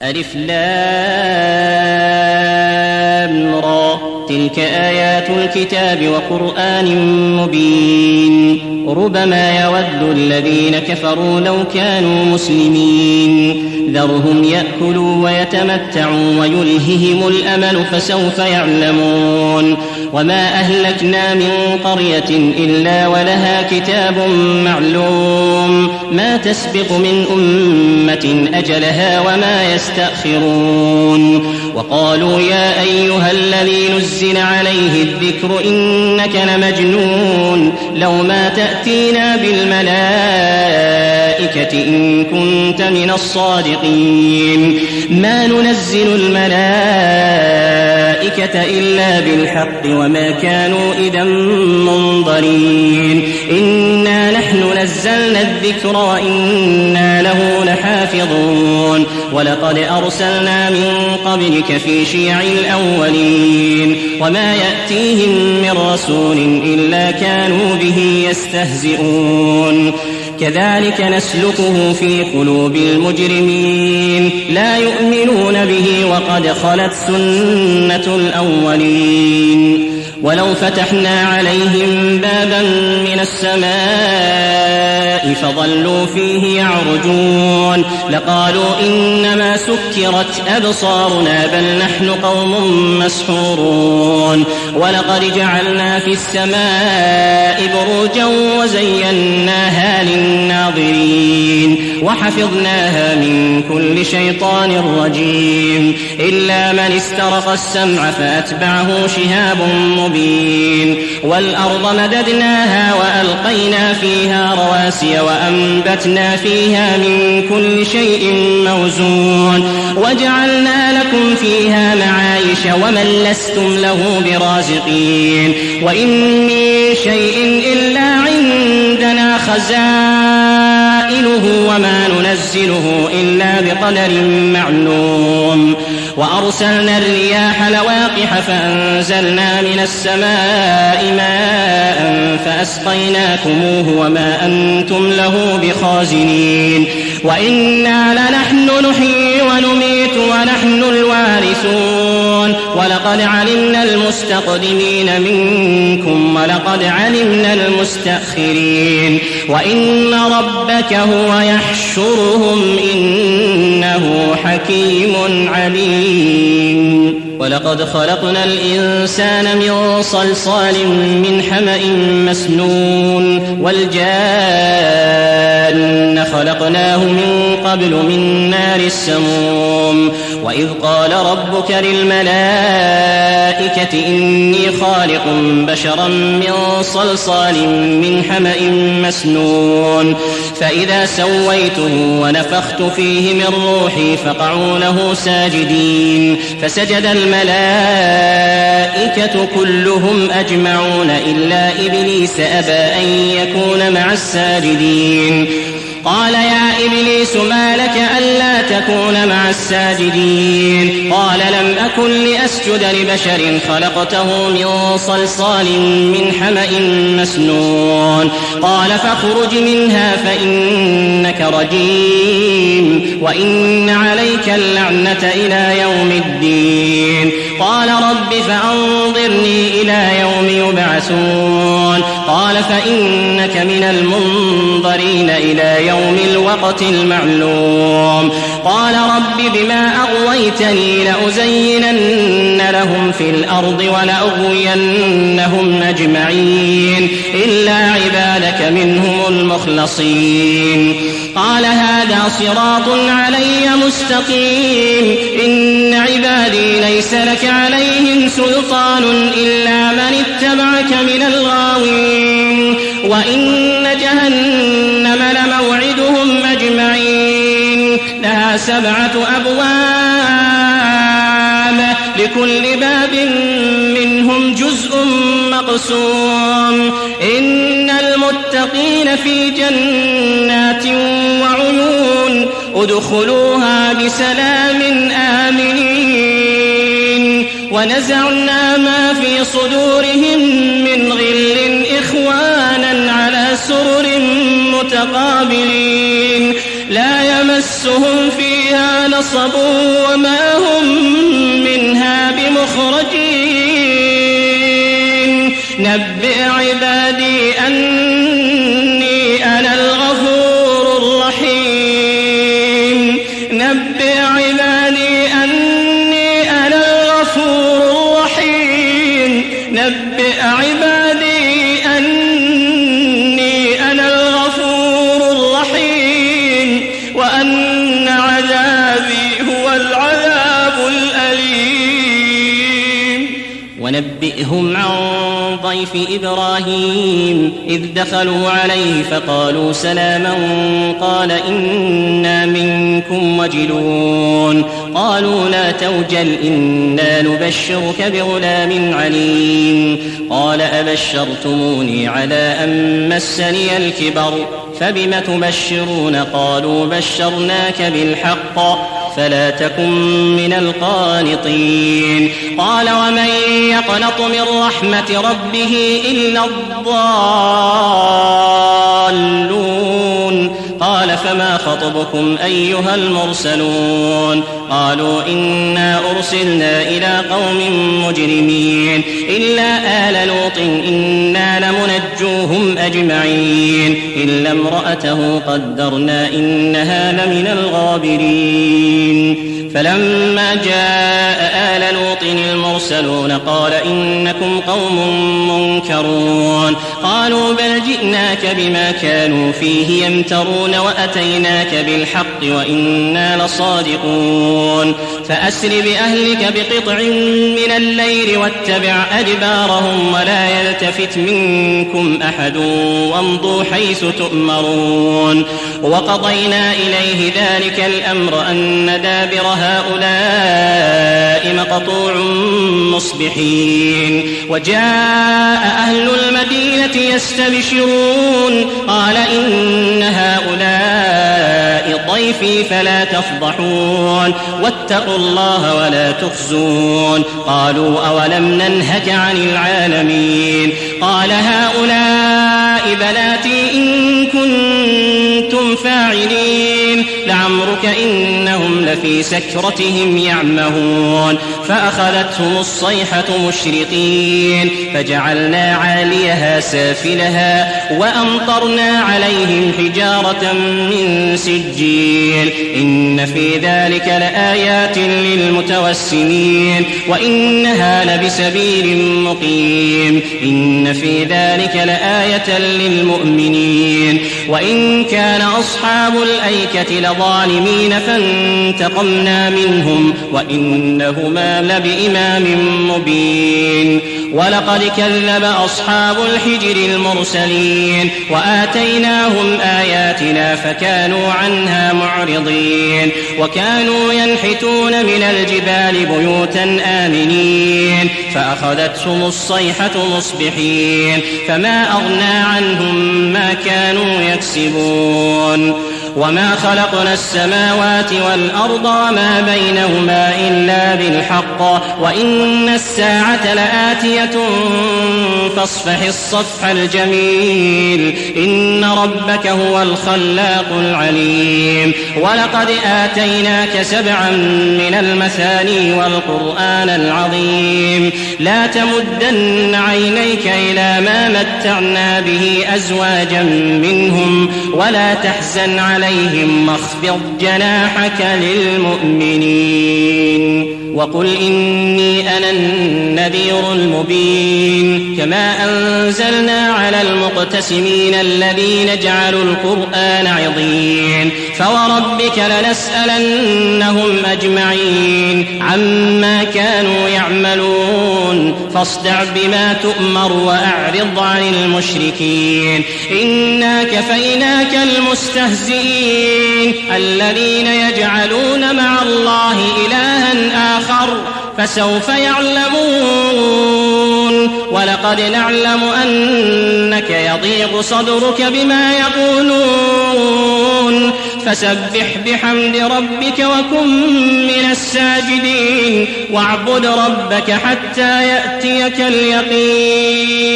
ألف لام را تلك آيات الكتاب وقرآن مبين ربما يود الذين كفروا لو كانوا مسلمين ذرهم يأكلوا ويتمتعوا ويلههم الأمل فسوف يعلمون وما أهلكنا من قرية إلا ولها كتاب معلوم ما تسبق من أمة أجلها وما يستأخرون وقالوا يا أيها الذي نزل عليه الذكر إنك لمجنون لو ما تأتينا بالملائكة إن كنت من الصادقين ما ننزل الملائكة إلا بالحق وما كانوا إذا منظرين إنا نحن نزلنا الذكر وإنا له لحافظون ولقد أرسلنا من قبلك في شيع الأولين وما يأتيهم من رسول إلا كانوا به يستهزئون كذلك نسلكه في قلوب المجرمين لا يؤمنون به وقد خلت سنة الأولين ولو فتحنا عليهم بابا من السماء فظلوا فيه يعرجون لقالوا إنما سكرت أبصارنا بل نحن قوم مسحورون ولقد جعلنا في السماء بروجا وزيناها للناظرين وحفظناها من كل شيطان رجيم إلا من استرق السمع فأتبعه شهاب مبين والأرض مددناها وألقينا فيها رواسي وأنبتنا فيها من كل شيء موزون وجعلنا لكم فيها معايش ومن لستم له برازقين وإن من شيء إلا عندنا خزائنه وما ننزله إلا بقدر معلوم وأرسلنا الرياح لواقح فأنزلنا من السماء ماء فأسقيناكموه وما أنتم له بخازنين وإنا لنحن نحيي ونميت ونحن الوارثون ولقد علمنا المستقدمين منكم ولقد علمنا المستأخرين وإن ربك هو يحشرهم إنه حكيم عليم ولقد خلقنا الإنسان من صلصال من حمأ مسنون والجان خلقناه من قبل من نار السموم وإذ قال ربك للملائكة إني خالق بشرا من صلصال من حمأ مسنون فإذا سويته ونفخت فيه من روحي فقعوا له ساجدين فسجد الملائكة كلهم أجمعون إلا إبليس أبى أن يكون مع الساجدين قال يا إبليس ما لك ألا تكون مع الساجدين قال لم أكن لأسجد لبشر خلقته من صلصال من حمأ مسنون قال فاخرج منها فإنك رجيم وإن عليك اللعنة إلى يوم الدين قال رب فأنظرني إلى يوم يبعثون قال فإنك من المنظرين إلى يوم الوقت المعلوم قال رب بما أغويتني لأزينن لهم في الأرض ولأغوينهم أجمعين إلا عبادك منهم المخلصين قال هذا صراط علي مستقيم إن عبادي ليس لك عليهم سلطان إلا من اتبعك من الغاوين وإن جهنم لموعدهم أجمعين لها 7 أبواب لكل باب منهم جزء مقسوم إن المتقين في جنات وعيون ادخلوها بسلام آمنين ونزعنا ما في صدورهم من غل إخوانا على سرر متقابلين لا يمسهم فيها فيها نصب وما هم منها بمخرجين نبئ عبادي أني أنا الغفور الرحيم نبئ عبادي أني أنا الغفور الرحيم نبئ عبادي أني أنا الغفور الرحيم وأن عذابي هو العذاب الأليم ونبئهم عن ضيف إبراهيم إذ دخلوا عليه فقالوا سلاما قال إنا منكم وجلون قالوا لا توجل إنا نبشرك بغلام عليم قال أبشرتموني على أن مسني الكبر فبم تبشرون قالوا بشرناك بالحق فلا تكن من القانطين قال ومن يقنط من رحمة ربه إلا الضالون قال فما خطبكم أيها المرسلون قالوا إنا أرسلنا إلى قوم مجرمين إلا آل لوط إنا لمنجوهم أجمعين إلا امرأته قدرنا إنها لمن الغابرين فلما جاء آل لوط المرسلون قال إنكم قوم منكرون قالوا بل جئناك بما كانوا فيه يمترون وأتيناك بالحق وإنا لصادقون فأسر بأهلك بقطع من الليل واتبع أدبارهم ولا يلتفت منكم أحد وامضوا حيث تؤمرون وقضينا إليه ذلك الأمر أن دابر هؤلاء مقطوع مصبحين وجاء أهل المدينة يستبشرون قال إن هؤلاء ضيفي فلا تفضحون واتقوا الله ولا تخزون قالوا أولم ننهك عن العالمين قال هؤلاء بناتي إن كنتم فاعلين لعمرك إنهم لفي سكرتهم يعمهون فأخذتهم الصيحة مشرقين فجعلنا عاليها سافلها وأمطرنا عليهم حجارة من سجيل إن في ذلك لآيات للمتوسمين وإنها لبسبيل مقيم إن في ذلك لآية للمؤمنين وإن كان أصحاب الأيكة لظالمين فانتقمنا منهم وإنهما لبإمام مبين ولقد كذب أصحاب الحجر المرسلين وآتيناهم آياتنا فكانوا عنها معرضين وكانوا ينحتون من الجبال بيوتا آمنين فأخذتهم الصيحة مصبحين فما أغنى عنهم ما كانوا يكسبون وما خلقنا السماوات والأرض وما بينهما إلا بالحق وإن الساعة لآتية فاصفح الصفح الجميل إن ربك هو الخلاق العليم ولقد آتيناك 7 من المثاني والقرآن العظيم لا تمدن عينيك إلى ما متعنا به أزواجا منهم ولا تحزن عليهم واخفض جناحك للمؤمنين وقل إني أنا النذير المبين كما أنزلنا على المقتسمين الذين جعلوا القرآن عضين فوربك لنسألنهم أجمعين عما كانوا يعملون فاصدع بما تؤمر وأعرض عن المشركين إنا كفيناك المستهزئين الذين يجعلون مع الله إلها آخر فسوف يعلمون ولقد نعلم أنك يضيق صدرك بما يقولون فسبح بحمد ربك وكن من الساجدين واعبد ربك حتى يأتيك اليقين